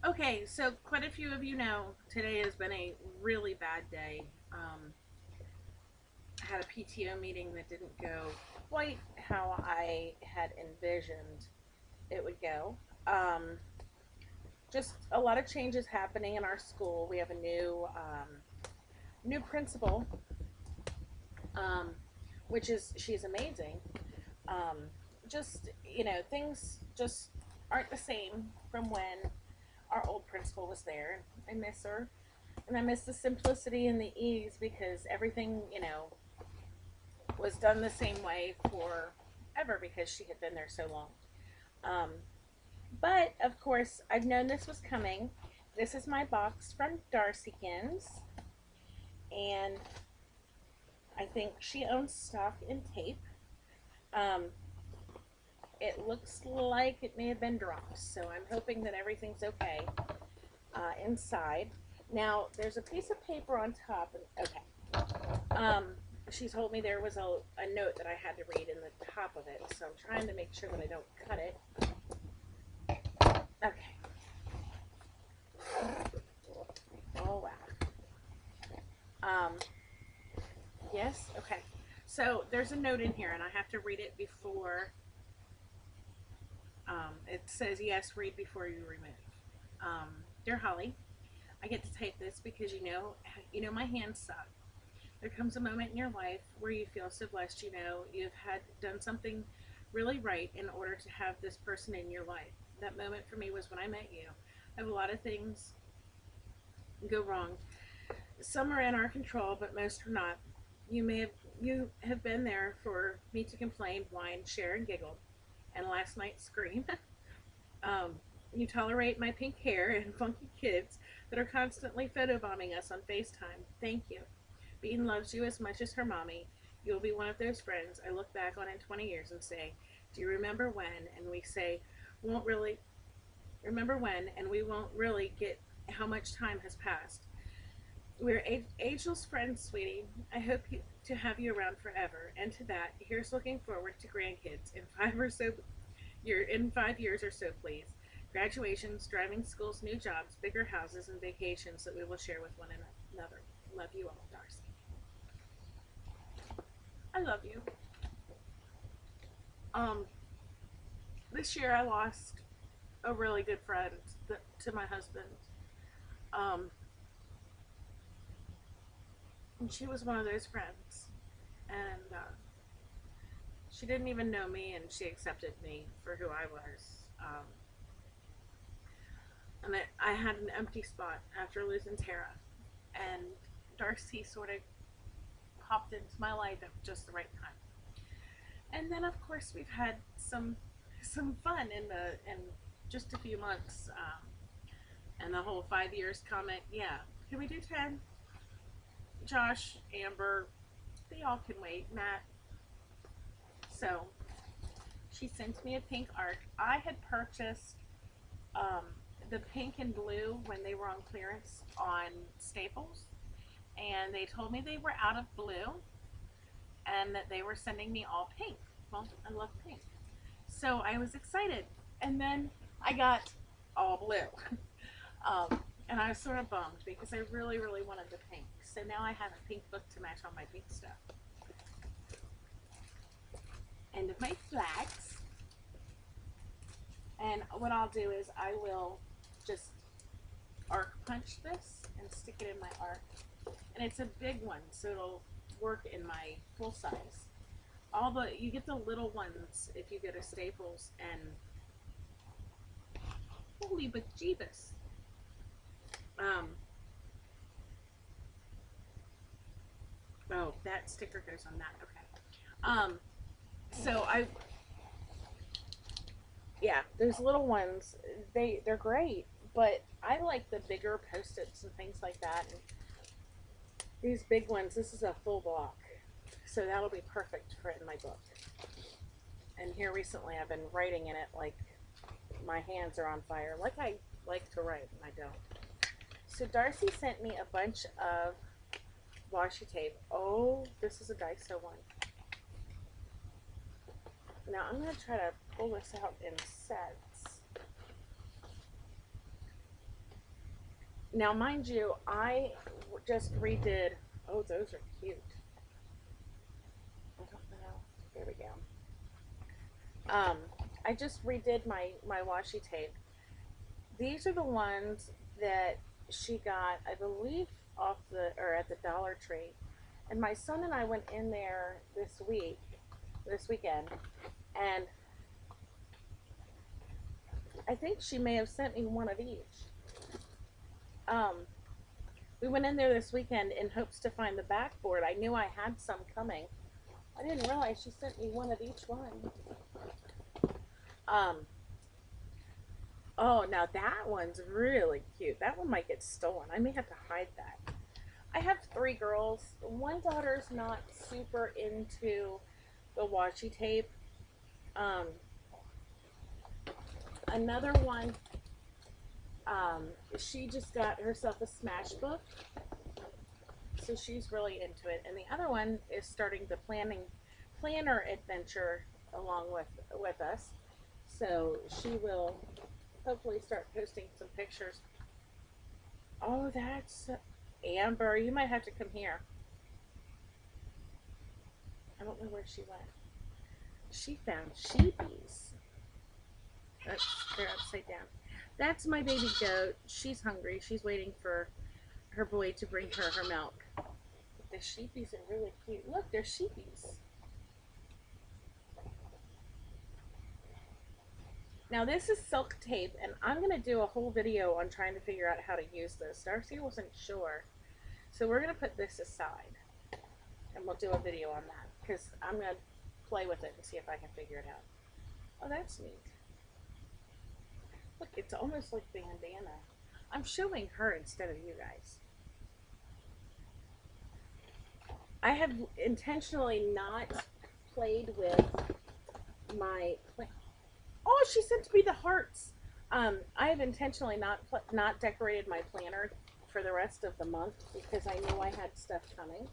Okay, so quite a few of you know today has been a really bad day. I had a PTO meeting that didn't go quite how I had envisioned it would go. Um, just a lot of changes happening in our school. We have a new principal, um, which is she's amazing. Um, just things just aren't the same from when our old principal was there. I miss her. And I miss the simplicity and the ease because everything, was done the same way for ever because she had been there so long. Um, but of course, I've known this was coming. This is my box from Darcykins, and I think she owns stock in tape. Um, it looks like it may have been dropped, so I'm hoping that everything's okay inside. Now, there's a piece of paper on top. Okay, Um, she told me there was a note that I had to read in the top of it, so I'm trying to make sure that I don't cut it. Okay. Oh wow. Um, yes. Okay. So there's a note in here, and I have to read it before. It says yes. Read before you remove. Dear Holly, I get to type this because you know my hands suck. There comes a moment in your life where you feel so blessed. You know you've had done something really right in order to have this person in your life. That moment for me was when I met you. I have a lot of things go wrong. Some are in our control, but most are not. You have been there for me to complain, whine, share, and giggle, and last night scream. um, you tolerate my pink hair and funky kids that are constantly photobombing us on FaceTime. Thank you. Bean loves you as much as her mommy. You'll be one of those friends I look back on in 20 years and say, "Do you remember when?" And we say, "Won't really remember when," and we won't really get how much time has passed. We're ageless friends, sweetie. I hope to have you around forever. And to that, here's looking forward to grandkids in 5 years or so, please. Graduations, driving schools, new jobs, bigger houses, and vacations that we will share with one another. Love you all, Darcy. I love you. Um, this year I lost a really good friend to my husband. Um, and she was one of those friends, and she didn't even know me, and she accepted me for who I was. And I had an empty spot after losing Tara, and Darcy sort of popped into my life at just the right time. And then, of course, we've had some fun in just a few months, and the whole 5 years comment. Yeah, can we do 10? Josh, Amber, they all can wait. Matt. So she sent me a pink arc. I had purchased um, the pink and blue when they were on clearance on Staples, and they told me they were out of blue and that they were sending me all pink. Well, I love pink, so I was excited, and then I got all blue, and I was sort of bummed because I really, really wanted the pink. So now I have a pink book to match all my pink stuff. End of my flags. And what I'll do is I will just arc punch this and stick it in my arc. And it's a big one, so it'll work in my full size. You get the little ones if you go to Staples, and holy bejeebus. Um, oh, that sticker goes on that. Okay. So yeah, those little ones, they're great, but I like the bigger post-its and things like that. And these big ones, this is a full block, so that'll be perfect for it in my book. And here recently, I've been writing in it like my hands are on fire, like I like to write, and I don't. So Darcy sent me a bunch of washi tape. Oh, this is a Daiso one. Now I'm gonna try to pull this out in sets. Now, mind you, I just redid. Oh, those are cute. I don't know. There we go. Um, I just redid my washi tape. These are the ones that she got, I believe, off the or at the Dollar Tree. And my son and I went in there this weekend, and I think she may have sent me one of each. Um, we went in there this weekend in hopes to find the backboard. I knew I had some coming. I didn't realize she sent me one of each one. Um, oh, now that one's really cute. That one might get stolen. I may have to hide that. I have three girls. One daughter's not super into the washi tape. Um, another one, she just got herself a smash book, so she's really into it. And the other one is starting the planner adventure along with us. So she will hopefully start posting some pictures. Oh, that's Amber. You might have to come here. I don't know where she went. She found sheepies. They're upside down. That's my baby goat. She's hungry. She's waiting for her boy to bring her milk. The sheepies are really cute. Look, they're sheepies. Now this is silk tape, and I'm going to do a whole video on trying to figure out how to use this. Darcy wasn't sure. So we're going to put this aside, and we'll do a video on that, because I'm going to play with it and see if I can figure it out. Oh, that's neat. Look, it's almost like bandana. I'm showing her instead of you guys. I have intentionally not played with my... Oh, she sent me the hearts. I have intentionally not decorated my planner for the rest of the month because I knew I had stuff coming.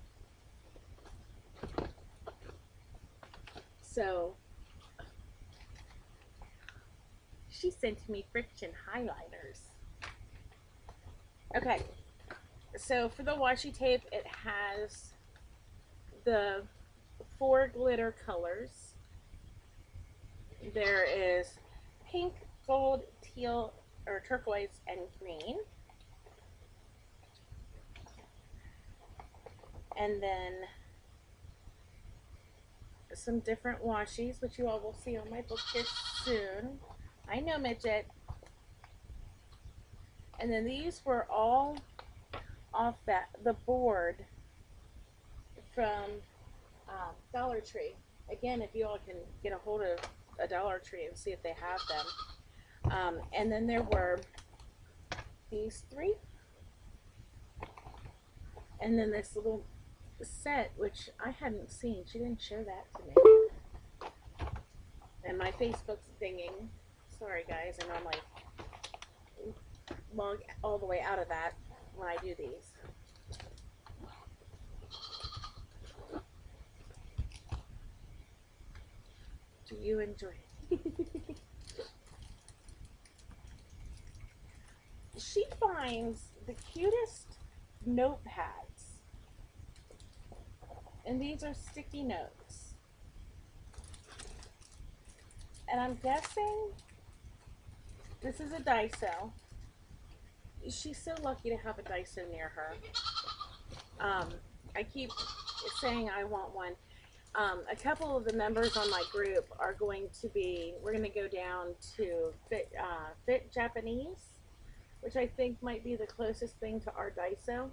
So she sent me friction highlighters. Okay, so for the washi tape, it has the 4 glitter colors. There is pink, gold, teal, or turquoise, and green. And then some different washies, which you all will see on my book here soon. I know, Midget. And then these were all off the board from Dollar Tree. Again, if you all can get a hold of a Dollar Tree and see if they have them. And then there were these 3. And then this little set, which I hadn't seen. She didn't show that to me. And my Facebook's dinging. Sorry, guys. I know I'm like log all the way out of that when I do these. Do you enjoy it? She finds the cutest notepads, and these are sticky notes. And I'm guessing this is a Daiso. She's so lucky to have a Daiso near her. I keep saying I want one. A couple of the members on my group are going to be, we're going to go down to Fit Japanese, which I think might be the closest thing to our Daiso,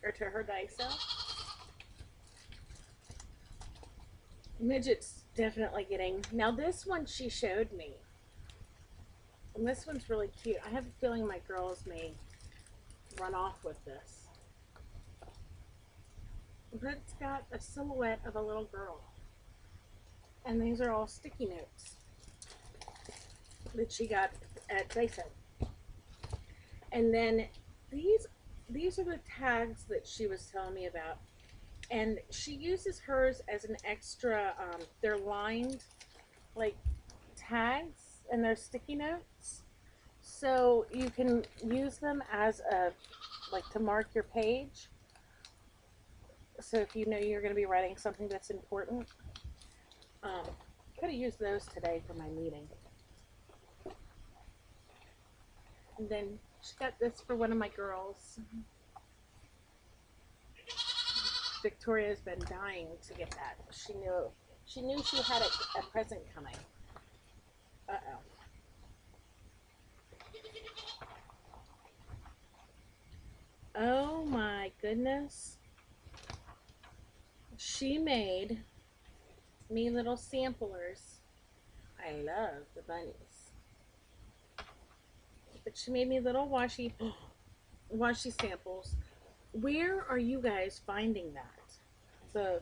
or to her Daiso. Midget's definitely getting, now this one she showed me, and this one's really cute. I have a feeling my girls may run off with this. But it's got a silhouette of a little girl. And these are all sticky notes that she got at Daiso. And then these are the tags that she was telling me about. And she uses hers as an extra, they're lined like tags and they're sticky notes. So you can use them as a, like, to mark your page. So if you know you're going to be writing something that's important, could have used those today for my meeting. And then she got this for one of my girls. Victoria's been dying to get that. She knew she had a present coming. Uh-oh. Oh my goodness. She made me little samplers. I love the bunnies. But she made me little washi samples. Where are you guys finding that?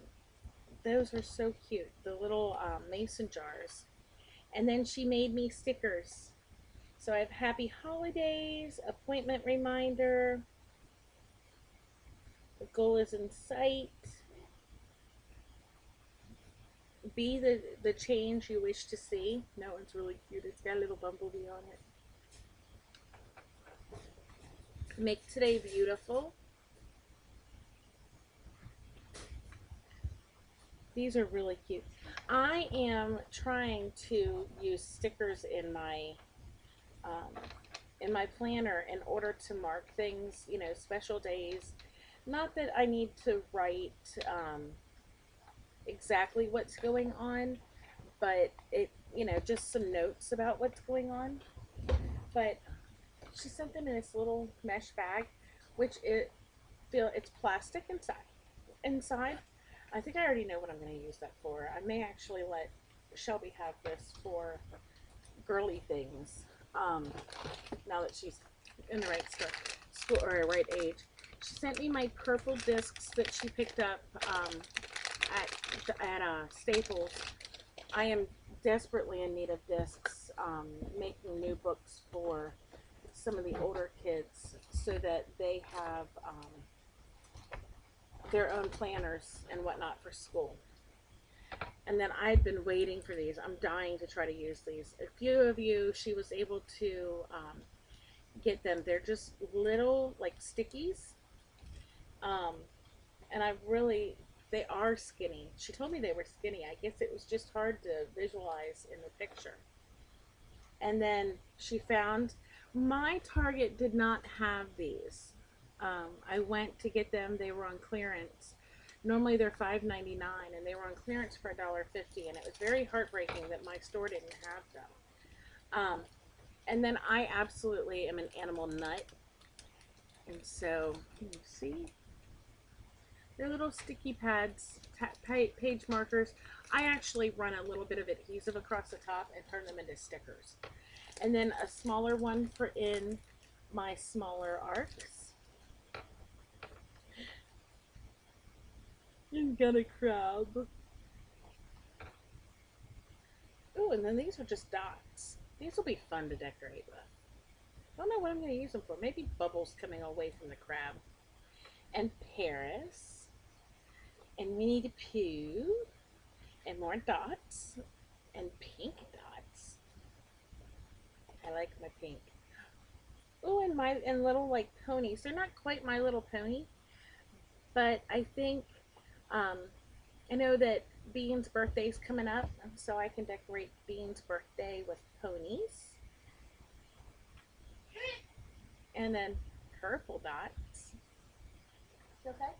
Those are so cute. The little mason jars. And then she made me stickers. So I have happy holidays, appointment reminder, the goal is in sight, be the change you wish to see. That one's really cute. It's got a little bumblebee on it. Make today beautiful. These are really cute. I am trying to use stickers in my planner in order to mark things, special days. Not that I need to write exactly what's going on, but it, just some notes about what's going on. But she sent them in this little mesh bag, which it's plastic inside. I think I already know what I'm going to use that for. I may actually let Shelby have this for girly things, now that she's in the right school or right age. She sent me my purple discs that she picked up at Staples. I am desperately in need of discs, making new books for some of the older kids so that they have their own planners and whatnot for school. And then I'd been waiting for these. I'm dying to try to use these. A few of you, she was able to get them. They're just little, like, stickies. And they are skinny. She told me they were skinny. I guess it was just hard to visualize in the picture. And then she found, my Target did not have these. I went to get them. They were on clearance. Normally they're $5.99, and they were on clearance for $1.50, and it was very heartbreaking that my store didn't have them. And then I absolutely am an animal nut, and so, can you see? They're little sticky pads, page markers. I actually run a little bit of adhesive across the top and turn them into stickers. And then a smaller one for in my smaller arcs. You got a crab. Oh, and then these are just dots. These will be fun to decorate with. I don't know what I'm going to use them for. Maybe bubbles coming away from the crab. And Paris. And Winnie the Pooh. And more dots. And pink dots. I like my pink. Oh, and little, like, ponies. They're not quite My Little Pony. But I think, I know that Bean's birthday's coming up, so I can decorate Bean's birthday with ponies. And then purple dots. You okay?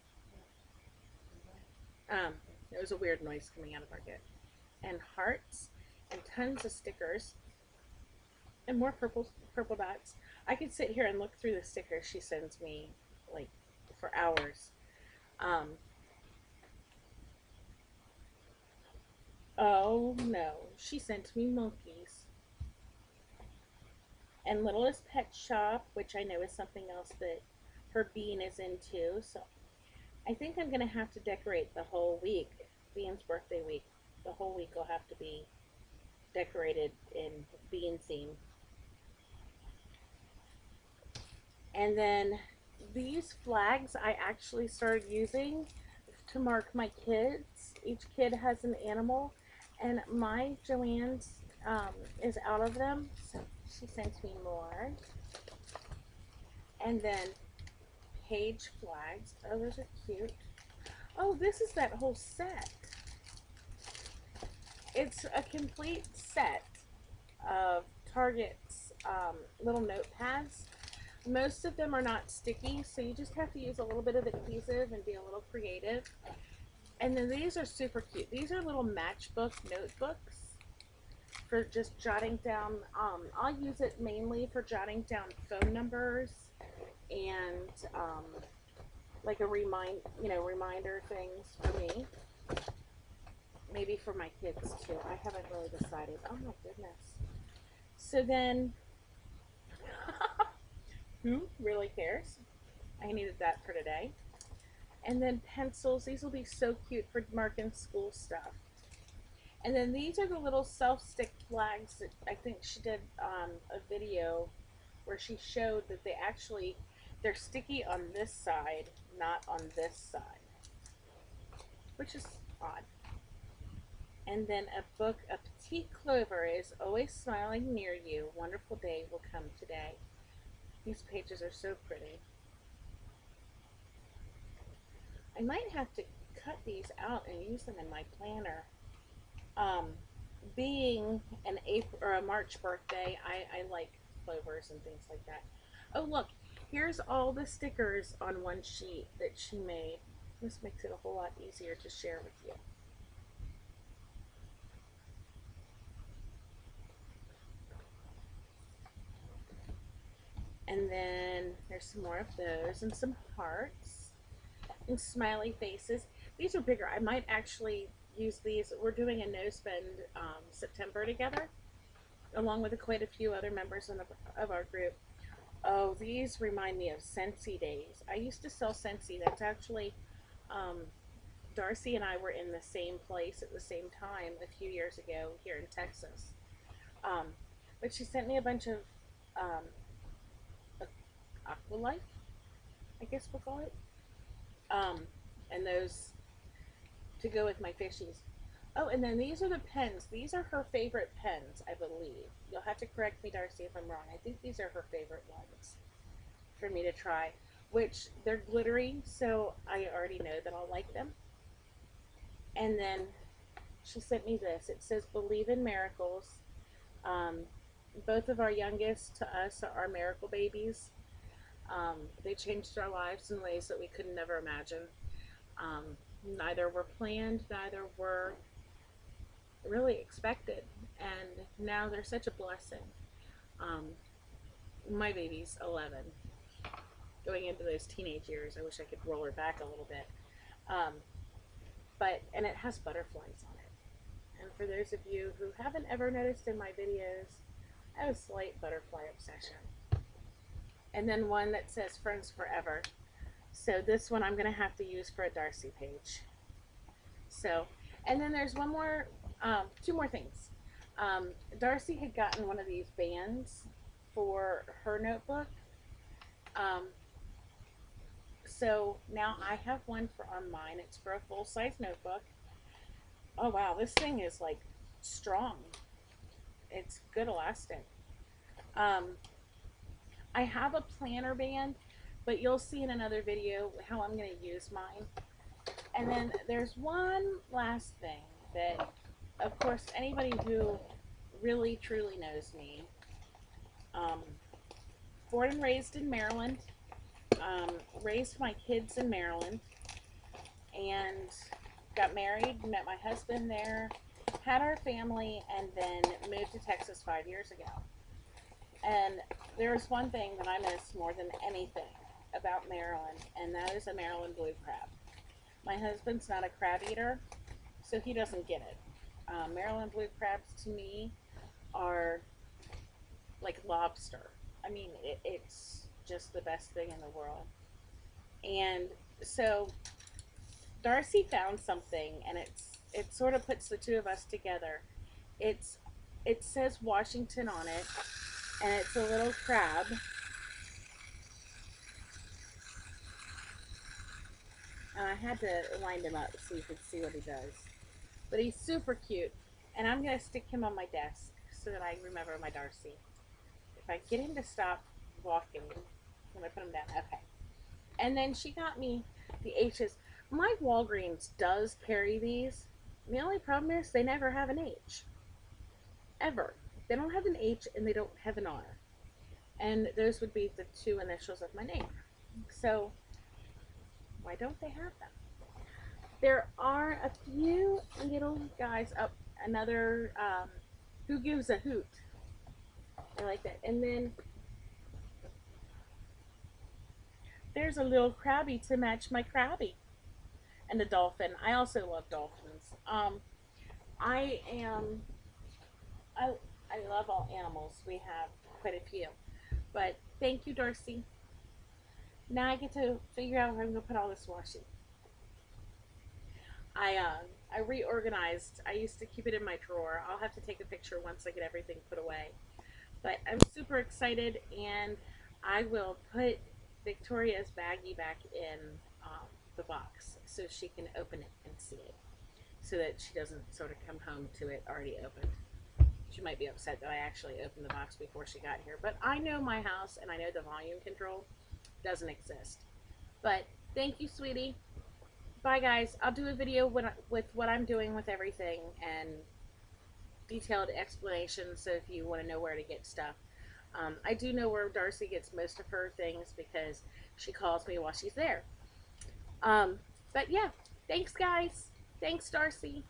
There was a weird noise coming out of our gut. And hearts, and tons of stickers, and more purple dots. I could sit here and look through the stickers she sends me, like, for hours. Oh no, she sent me monkeys. And Littlest Pet Shop, which I know is something else that her Bean is into. So I think I'm going to have to decorate the whole week. Bean's birthday week. The whole week will have to be decorated in Bean theme. And then these flags I actually started using to mark my kids. Each kid has an animal, and my Joanne's is out of them. So she sent me more. And then page flags. Oh, those are cute. Oh, this is that whole set. It's a complete set of Target's little notepads. Most of them are not sticky, so you just have to use a little bit of adhesive and be a little creative. And then these are super cute. These are little matchbook notebooks for just jotting down. I'll use it mainly for jotting down phone numbers and like a reminder things for me. Maybe for my kids too. I haven't really decided. Oh my goodness. So then, who really cares? I needed that for today. And then pencils. These will be so cute for marking school stuff. And then these are the little self-stick flags that I think she did a video where she showed that they're sticky on this side, not on this side, which is odd. And then a book, A Petite Clover is always smiling near you. Wonderful day will come today. These pages are so pretty. I might have to cut these out and use them in my planner. Being an April or a March birthday, I like clovers and things like that. Oh look, here's all the stickers on one sheet that she made. This makes it a whole lot easier to share with you. And then there's some more of those and some hearts and smiley faces. These are bigger. I might actually use these. We're doing a no spend September together, along with quite a few other members of our group. Oh, these remind me of Scentsy days. I used to sell Scentsy. That's actually, Darcy and I were in the same place at the same time a few years ago here in Texas. Um, but she sent me a bunch of um, Aqualife, I guess we'll call it. And those to go with my fishies. Oh, and then these are the pens. These are her favorite pens, I believe. You'll have to correct me, Darcy, if I'm wrong. I think these are her favorite ones for me to try, which they're glittery, so I already know that I'll like them. And then she sent me this. It says, Believe in Miracles. Both of our youngest to us are miracle babies. They changed our lives in ways that we could never imagine. Neither were planned, neither were really expected, and now they're such a blessing. My baby's 11, going into those teenage years. I wish I could roll her back a little bit. And it has butterflies on it. And for those of you who haven't ever noticed in my videos, I have a slight butterfly obsession. And then one that says Friends Forever. So this one I'm going to have to use for a Darcy page. So, and then there's one more, two more things. Darcy had gotten one of these bands for her notebook. So now I have one for on mine. It's for a full-size notebook. Oh wow, this thing is like strong. It's good elastic. I have a planner band, but you'll see in another video how I'm going to use mine. And then there's one last thing that, of course, anybody who really truly knows me, born and raised in Maryland, raised my kids in Maryland, and got married, met my husband there, had our family, and then moved to Texas 5 years ago. And there's one thing that I miss more than anything about Maryland, and that is a Maryland blue crab. My husband's not a crab eater, so he doesn't get it. Maryland blue crabs to me are like lobster. I mean, it's just the best thing in the world. And so Darcy found something, and it sort of puts the two of us together. It says Washington on it, and it's a little crab. I had to wind him up so you could see what he does. But he's super cute, and I'm going to stick him on my desk so that I remember my Darcy. if I get him to stop walking, when I put him down, okay. And then she got me the H's. My Walgreens does carry these. The only problem is they never have an H. Ever. They don't have an H and they don't have an R. And those would be the two initials of my name. So, why don't they have them? There are a few little guys up. Another, Who Gives a Hoot. I like that. And then there's a little Krabby to match my Krabby. And a dolphin. I also love dolphins. I am, I, I love all animals. We have quite a few. But thank you, Darcy. Now I get to figure out where I'm going to put all this washi. I reorganized. I used to keep it in my drawer. I'll have to take a picture once I get everything put away. But I'm super excited, and I will put Victoria's baggie back in the box so she can open it and see it, so that she doesn't sort of come home to it already opened. She might be upset that I actually opened the box before she got here, but I know my house and I know the volume control doesn't exist. But thank you, sweetie. Bye, guys. I'll do a video with what I'm doing with everything and detailed explanations, so if you want to know where to get stuff. I do know where Darcy gets most of her things because she calls me while she's there. But yeah, thanks, guys. Thanks, Darcy.